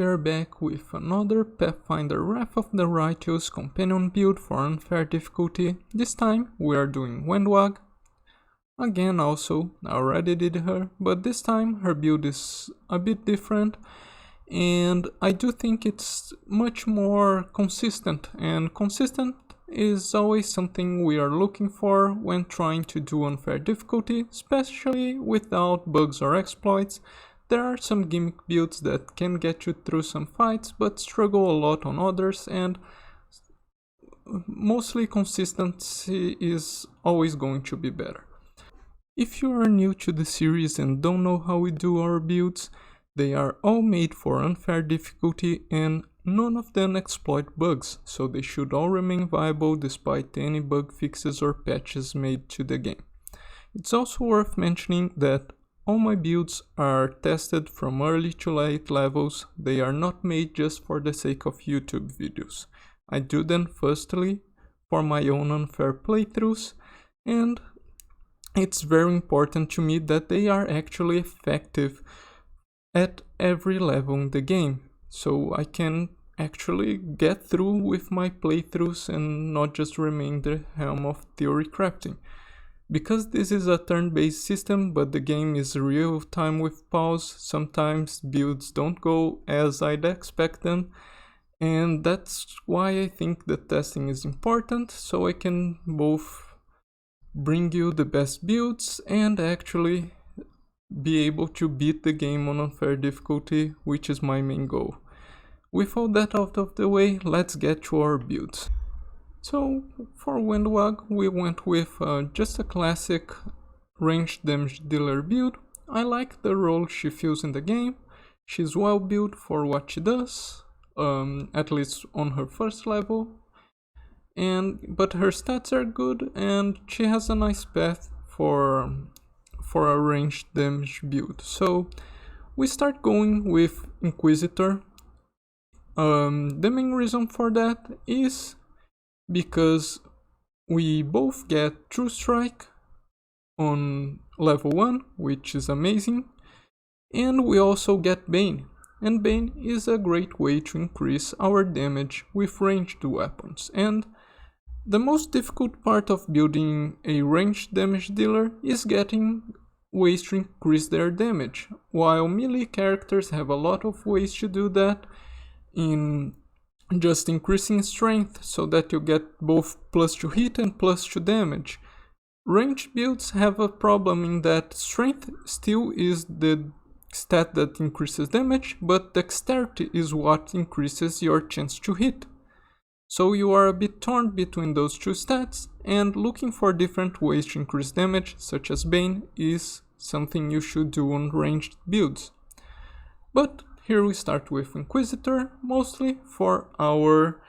we are back with another Pathfinder Wrath of the Righteous companion build for unfair difficulty. This time we are doing Wenduag. Again also, I already did her, but this time her build is a bit different and I do think it's much more consistent, and consistent is always something we are looking for when trying to do unfair difficulty, especially without bugs or exploits. There are some gimmick builds that can get you through some fights but struggle a lot on others, and mostly consistency is always going to be better. If you are new to the series and don't know how we do our builds, they are all made for unfair difficulty and none of them exploit bugs, so they should all remain viable despite any bug fixes or patches made to the game. It's also worth mentioning that all my builds are tested from early to late levels. They are not made just for the sake of YouTube videos. I do them firstly for my own unfair playthroughs, and it's very important to me that they are actually effective at every level in the game, so I can actually get through with my playthroughs and not just remain the helm of theory crafting. Because this is a turn-based system but the game is real time with pause, sometimes builds don't go as I'd expect them, and that's why I think the testing is important, so I can both bring you the best builds and actually be able to beat the game on unfair difficulty, which is my main goal. With all that out of the way, let's get to our builds. So for Wenduag we went with just a classic ranged damage dealer build. I like the role she fills in the game. She's well built for what she does, at least on her first level, but her stats are good and she has a nice path for a ranged damage build. So we start going with Inquisitor. The main reason for that is because we both get True Strike on level 1, which is amazing, and we also get Bane, and Bane is a great way to increase our damage with ranged weapons. And the most difficult part of building a ranged damage dealer is getting ways to increase their damage, while melee characters have a lot of ways to do that, in just increasing strength so that you get both +2 hit and +2 damage. Ranged builds have a problem in that strength still is the stat that increases damage, but dexterity is what increases your chance to hit. So you are a bit torn between those two stats, and looking for different ways to increase damage, such as Bane, is something you should do on ranged builds. But here we start with Inquisitor, mostly for our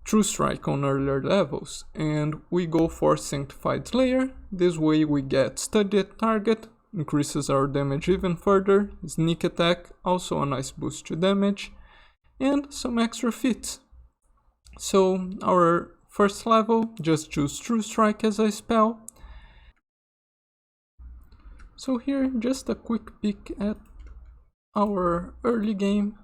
True Strike on earlier levels, and we go for Sanctified Slayer. This way we get Study at Target, increases our damage even further, Sneak Attack, also a nice boost to damage, and some extra feats. So our first level, just choose True Strike as a spell. So here just a quick peek at our early game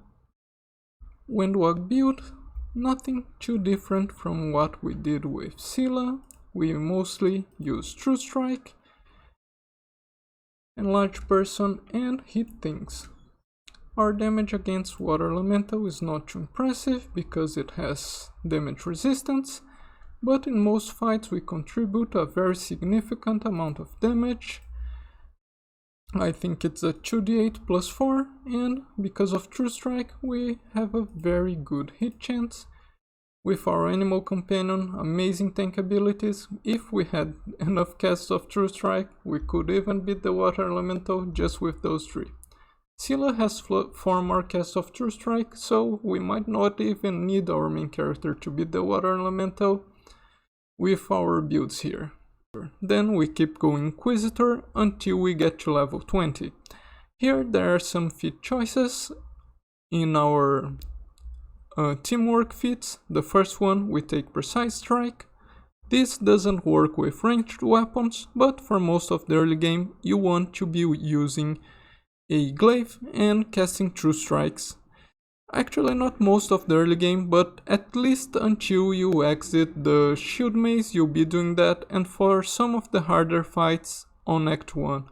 Wenduag build. Nothing too different from what we did with Scylla. We mostly use True Strike, Enlarge Person, and hit things. Our damage against Water Elemental is not too impressive because it has damage resistance, but in most fights we contribute a very significant amount of damage. I think it's a 2d8 plus 4, and because of True Strike we have a very good hit chance. With our animal companion, amazing tank abilities. If we had enough casts of True Strike, we could even beat the Water Elemental just with those 3. Scylla has 4 more casts of True Strike, so we might not even need our main character to beat the Water Elemental with our builds here. Then we keep going Inquisitor until we get to level 20. Here there are some feat choices in our teamwork feats. The first one, we take Precise Strike. This doesn't work with ranged weapons, but for most of the early game you want to be using a glaive and casting True Strikes. Actually not most of the early game, but at least until you exit the shield maze you'll be doing that, and for some of the harder fights on Act 1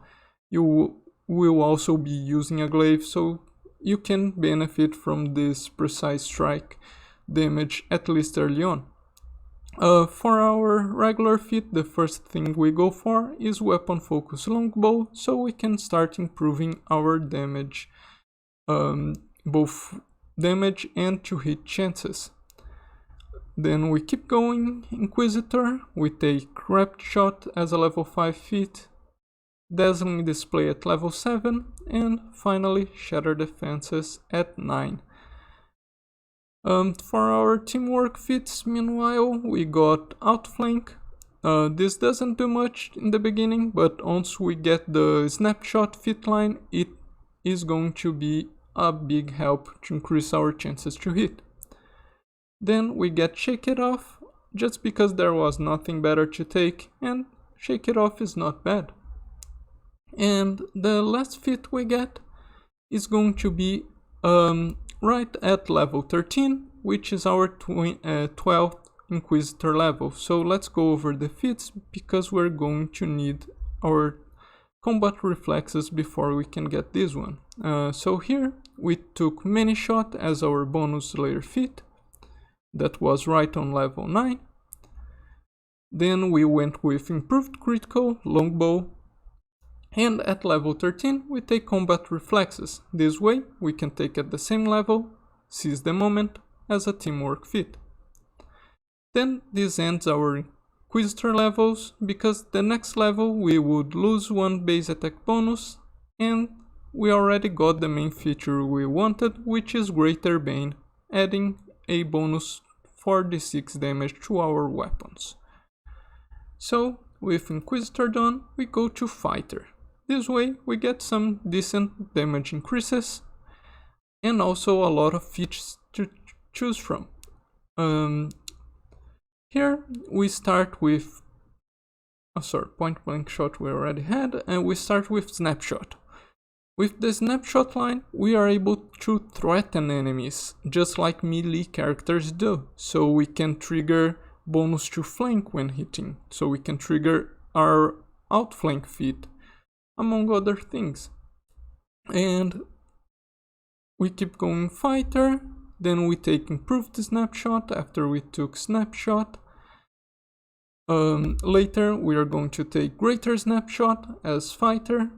you will also be using a glaive, so you can benefit from this precise strike damage at least early on. For our regular feat, the first thing we go for is weapon focus longbow, so we can start improving our damage, both damage and to hit chances. Then we keep going, Inquisitor, we take Rapid Shot as a level 5 feat, Dazzling Display at level 7, and finally Shatter Defenses at 9. For our teamwork feats, meanwhile, we got Outflank. This doesn't do much in the beginning, but once we get the Snapshot feat line, it is going to be a big help to increase our chances to hit. Then we get Shake It Off, just because there was nothing better to take, and Shake It Off is not bad. And the last feat we get is going to be right at level 13, which is our 12th Inquisitor level. So let's go over the feats, because we're going to need our combat reflexes before we can get this one. So here we took Many Shot as our bonus layer feat. That was right on level 9. Then we went with Improved Critical Longbow, and at level 13 we take Combat Reflexes. This way we can take at the same level Seize the Moment as a teamwork feat. Then this ends our Inquisitor levels, because the next level we would lose one base attack bonus, and we already got the main feature we wanted, which is Greater Bane, adding a bonus 4d6 damage to our weapons. So with Inquisitor done, we go to Fighter. This way we get some decent damage increases and also a lot of feats to choose from. Here we start with point blank shot we already had, and we start with Snapshot. With the Snapshot line we are able to threaten enemies just like melee characters do, so we can trigger bonus to flank when hitting, so we can trigger our outflank feat, among other things. And we keep going Fighter, then we take Improved Snapshot after we took Snapshot. Later we are going to take Greater Snapshot as Fighter,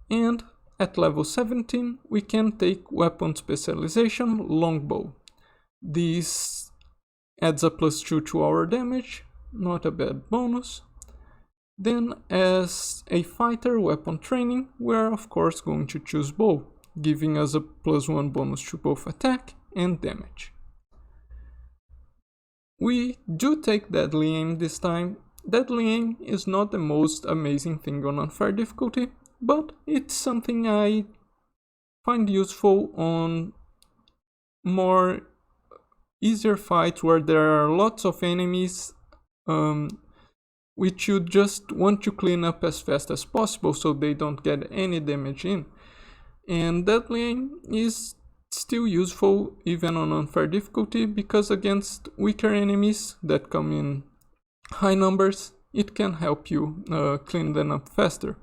and at level 17 we can take Weapon Specialization Longbow. This adds a +2 to our damage, not a bad bonus. Then as a Fighter weapon training, we are of course going to choose Bow, giving us a +1 bonus to both attack and damage. We do take Deadly Aim this time. Deadly Aim is not the most amazing thing on unfair difficulty, but it's something I find useful on more easier fights where there are lots of enemies which you just want to clean up as fast as possible so they don't get any damage in. And Deadly Aim is still useful even on unfair difficulty, because against weaker enemies that come in high numbers, it can help you clean them up faster.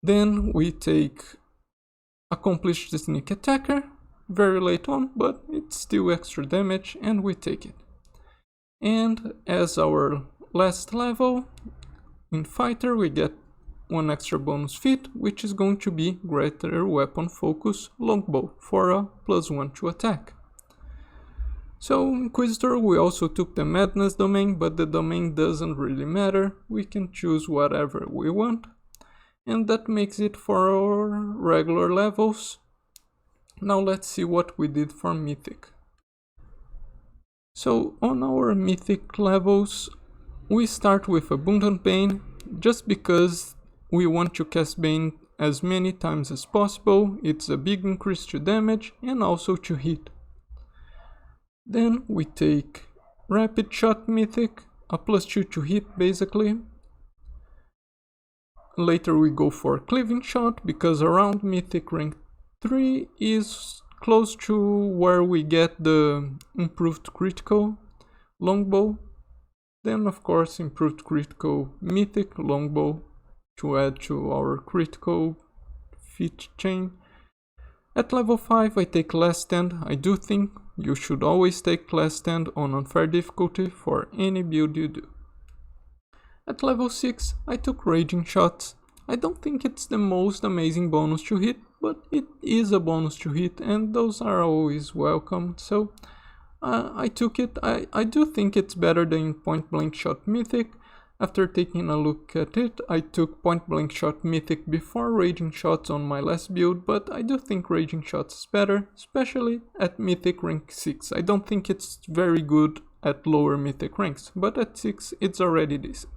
Then we take Accomplished Sneak Attacker, very late on, but it's still extra damage, and we take it. And as our last level, in Fighter we get one extra bonus feat, which is going to be Greater Weapon Focus Longbow for a +1 to attack. So Inquisitor, we also took the Madness domain, but the domain doesn't really matter, we can choose whatever we want. And that makes it for our regular levels. Now let's see what we did for Mythic. So on our Mythic levels, we start with Abundant Bane, just because we want to cast Bane as many times as possible. It's a big increase to damage and also to hit. Then we take Rapid Shot Mythic, a +2 to hit basically. Later we go for Cleaving Shot, because around Mythic rank 3 is close to where we get the improved critical longbow. Then of course improved critical mythic longbow to add to our critical feat chain. At level 5 I take last stand. I do think you should always take last stand on unfair difficulty for any build you do. At level 6 I took raging shots. I don't think it's the most amazing bonus to hit, but it is a bonus to hit and those are always welcome, so I took it. I do think it's better than point blank shot mythic. After taking a look at it, I took point blank shot mythic before raging shots on my last build, but I do think raging shots is better, especially at mythic rank 6. I don't think it's very good at lower mythic ranks, but at 6 it's already decent.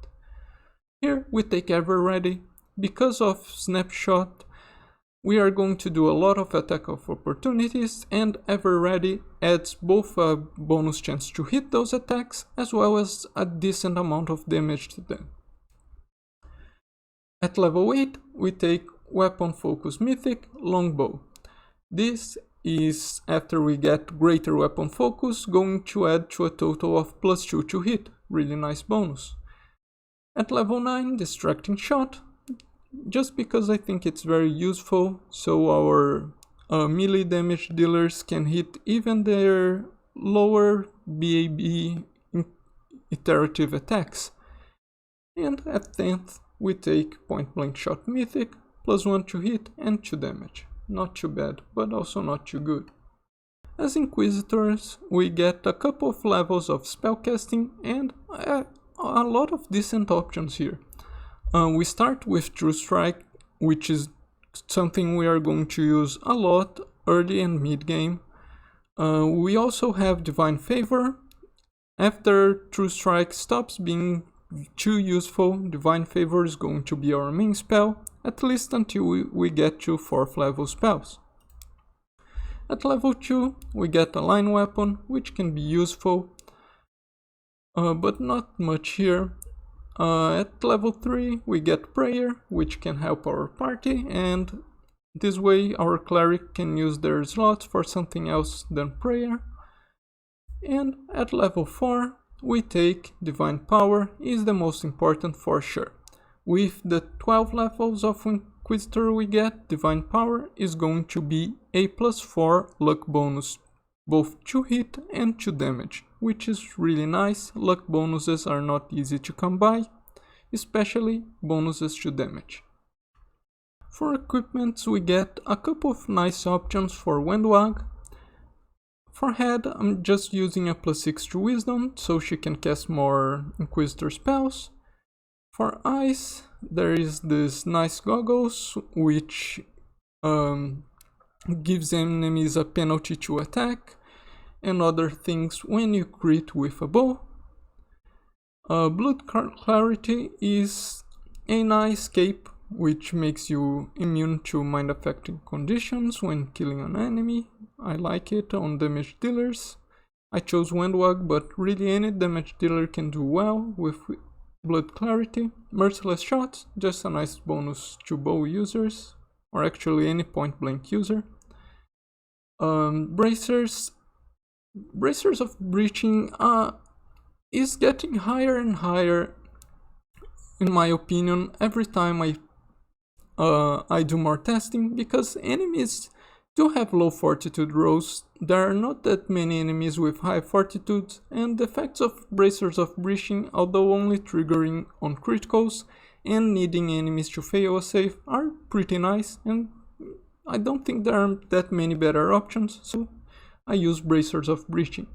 Here we take ever ready. Because of snapshot, we are going to do a lot of attack of opportunities, and ever ready adds both a bonus chance to hit those attacks as well as a decent amount of damage to them. At level 8 we take weapon focus mythic longbow. This is after we get greater weapon focus, going to add to a total of +2 to hit, really nice bonus. At level 9 distracting shot, just because I think it's very useful, so our melee damage dealers can hit even their lower BAB iterative attacks. And at 10th we take point blank shot mythic, +1 to hit and 2 damage. Not too bad, but also not too good. As Inquisitors we get a couple of levels of spellcasting and a lot of decent options here. We start with True Strike, which is something we are going to use a lot early and mid game. We also have Divine Favor. After True Strike stops being too useful, Divine Favor is going to be our main spell, at least until we get to 4th level spells. At level 2 we get a line weapon, which can be useful, but not much here. At level 3 we get Prayer, which can help our party, and this way our cleric can use their slots for something else than Prayer. And at level 4 we take Divine Power, is the most important for sure. With the 12 levels of Inquisitor we get, Divine Power is going to be a +4 luck bonus, both to hit and to damage, which is really nice. Luck bonuses are not easy to come by, especially bonuses to damage. For equipments we get a couple of nice options for Wenduag. For head I'm just using a +6 to wisdom, so she can cast more Inquisitor spells. For eyes there is this nice goggles, which gives enemies a penalty to attack and other things when you crit with a bow. Blood Clarity is a nice cape, which makes you immune to mind affecting conditions when killing an enemy. I like it on damage dealers. I chose Wenduag, but really any damage dealer can do well with Blood Clarity. Merciless Shots, just a nice bonus to bow users, or actually any point blank user. Bracers of Breaching is getting higher and higher in my opinion every time I do more testing, because enemies do have low fortitude rolls. There are not that many enemies with high fortitudes, and the effects of Bracers of Breaching, although only triggering on criticals and needing enemies to fail a save, are pretty nice, and I don't think there are that many better options, so I use Bracers of Breaching.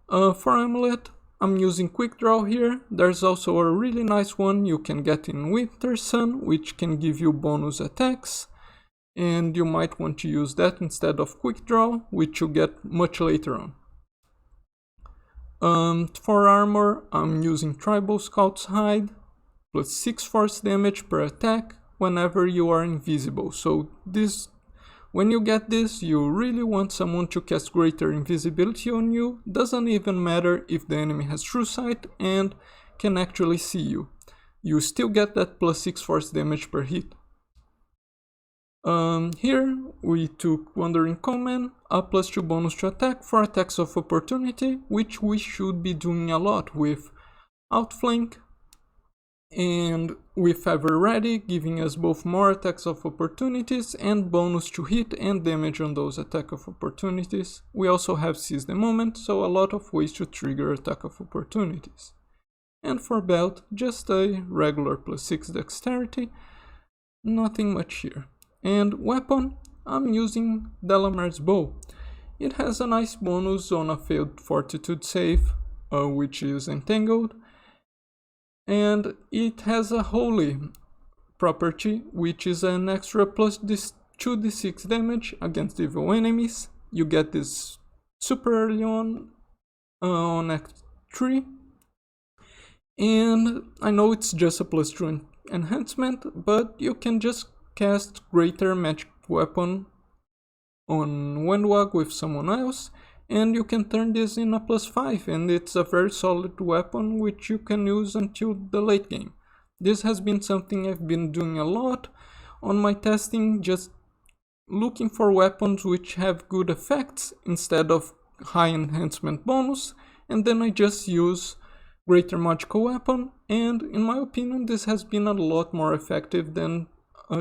For Amulet, I'm using Quick Draw here. There's also a really nice one you can get in Winter Sun, which can give you bonus attacks, and you might want to use that instead of Quick Draw, which you get much later on. For armor, I'm using Tribal Scout's Hide, +6 force damage per attack whenever you are invisible. So when you get this, you really want someone to cast greater invisibility on you. Doesn't even matter if the enemy has true sight and can actually see you. You still get that +6 force damage per hit. Here we took Wandering Command, a +2 bonus to attack for attacks of opportunity, which we should be doing a lot with Outflank and with Ever Ready, giving us both more attacks of opportunities and bonus to hit and damage on those attack of opportunities. We also have Seize the Moment, so a lot of ways to trigger attack of opportunities. And for belt, just a regular +6 dexterity, nothing much here. And weapon, I'm using Delamar's bow. It has a nice bonus on a failed fortitude save, which is entangled, and it has a holy property, which is an extra +2d6 damage against evil enemies. You get this super early on Act 3, and I know it's just a +2 enhancement, but you can just cast Greater Magic Weapon on Wenduag with someone else, and you can turn this in a +5, and it's a very solid weapon which you can use until the late game. This has been something I've been doing a lot on my testing, just looking for weapons which have good effects instead of high enhancement bonus, and then I just use Greater Magical Weapon, and in my opinion this has been a lot more effective than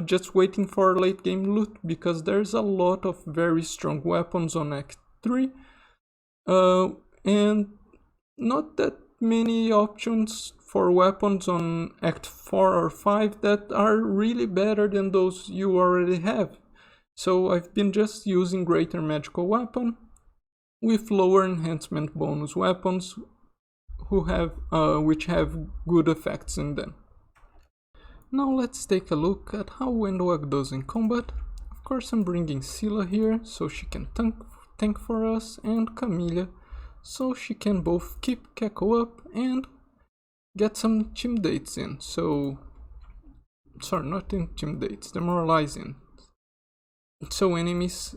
just waiting for late game loot, because there's a lot of very strong weapons on Act 3 and not that many options for weapons on Act 4 or 5 that are really better than those you already have. So I've been just using Greater Magical Weapon with lower enhancement bonus weapons which have good effects in them. Now let's take a look at how Wenduag does in combat. Of course I'm bringing Scylla here so she can tank for us, and Camilla so she can both keep Keko up and get some intimidates in. Not intimidates, demoralizing. So enemies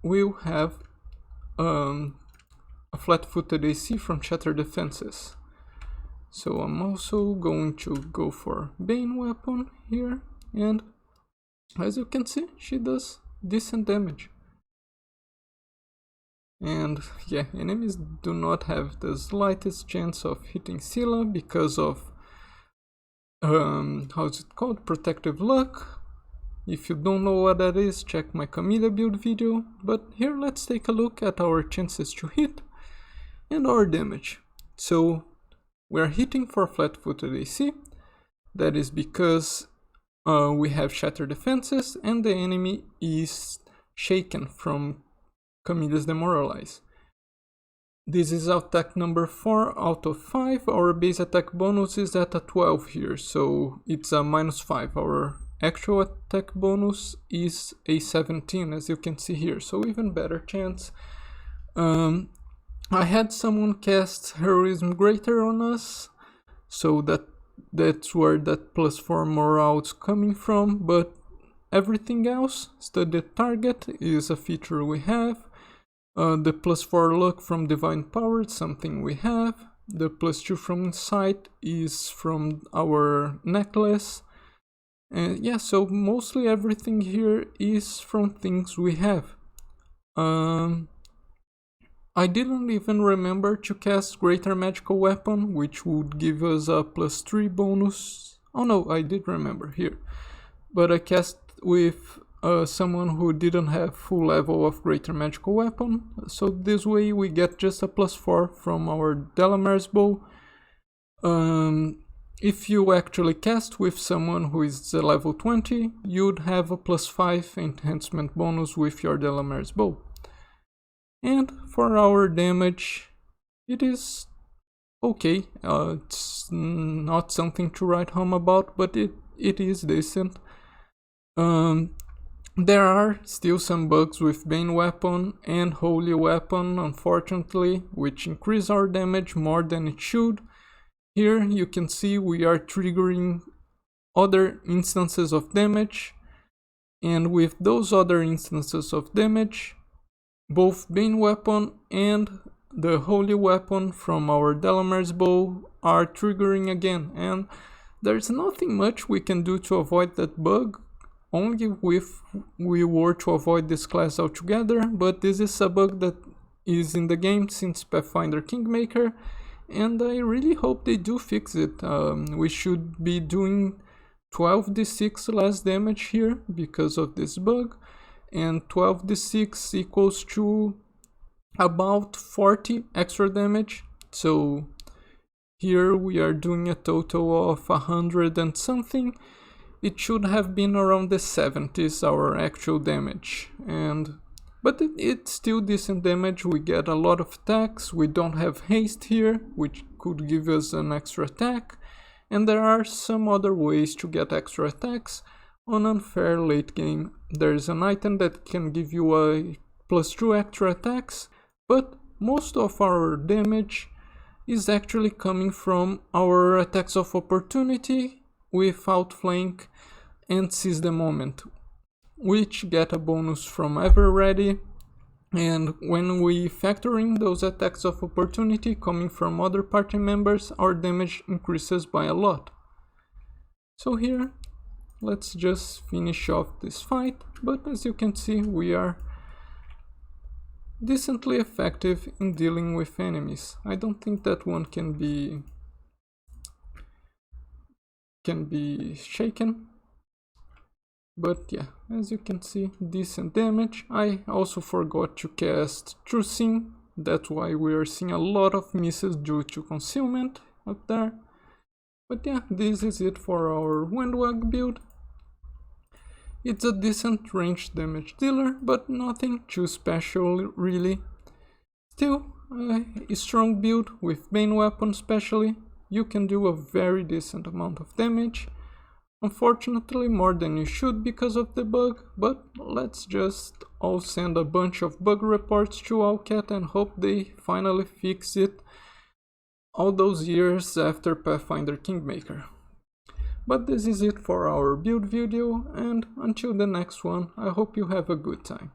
will have a flat-footed AC from Shattered Defenses. So I'm also going to go for Bane Weapon here, and as you can see, she does decent damage. And yeah, enemies do not have the slightest chance of hitting Scylla because of Protective Luck. If you don't know what that is, check my Camilla build video. But here let's take a look at our chances to hit and our damage. So we're hitting for flat-footed AC. That is because we have Shattered Defenses and the enemy is shaken from Camilla's Demoralize. This is attack number 4 out of 5. Our base attack bonus is at a 12 here, so it's a -5. Our actual attack bonus is a 17, as you can see here, so even better chance. I had someone cast Heroism Greater on us, so that's where that +4 morale is coming from, but everything else, Studied Target, is a feature we have. The +4 luck from Divine Power is something we have. The +2 from Insight is from our necklace. And yeah, so mostly everything here is from things we have. I didn't even remember to cast Greater Magical Weapon, which would give us a +3 bonus. Oh no, I did remember here. But I cast with someone who didn't have full level of Greater Magical Weapon, so this way we get just a +4 from our Delamar's bow. If you actually cast with someone who is level 20, you'd have a +5 enhancement bonus with your Delamar's bow. And for our damage, it is okay. It's not something to write home about, but it is decent. There are still some bugs with Bane Weapon and Holy Weapon, unfortunately, which increase our damage more than it should. Here you can see we are triggering other instances of damage, and with those other instances of damage, both Bane Weapon and the Holy Weapon from our Delamar's bow are triggering again, and there's nothing much we can do to avoid that bug. only if we were to avoid this class altogether, but this is a bug that is in the game since Pathfinder Kingmaker, and I really hope they do fix it. We should be doing 12d6 less damage here because of this bug, and 12d6 equals to about 40 extra damage, so here we are doing a total of 100 and something. It should have been around the 70s, our actual damage, but it's still decent damage. We get a lot of attacks, we don't have haste here, which could give us an extra attack, and there are some other ways to get extra attacks on unfair late game. There's an item that can give you a +2 extra attacks, but most of our damage is actually coming from our attacks of opportunity with outflank and seize the moment, which get a bonus from ever ready, and when we factor in those attacks of opportunity coming from other party members, our damage increases by a lot. So here, let's just finish off this fight, but as you can see, we are decently effective in dealing with enemies. I don't think that one can be shaken, but yeah, as you can see, decent damage. I also forgot to cast True Seeing, that's why we are seeing a lot of misses due to concealment up there. But yeah, this is it for our Wenduag build. It's a decent ranged damage dealer, but nothing too special really. Still, a strong build with Bane weapon especially. You can do a very decent amount of damage. Unfortunately more than you should because of the bug, but let's just all send a bunch of bug reports to Owlcat and hope they finally fix it all those years after Pathfinder Kingmaker. But this is it for our build video, and until the next one, I hope you have a good time.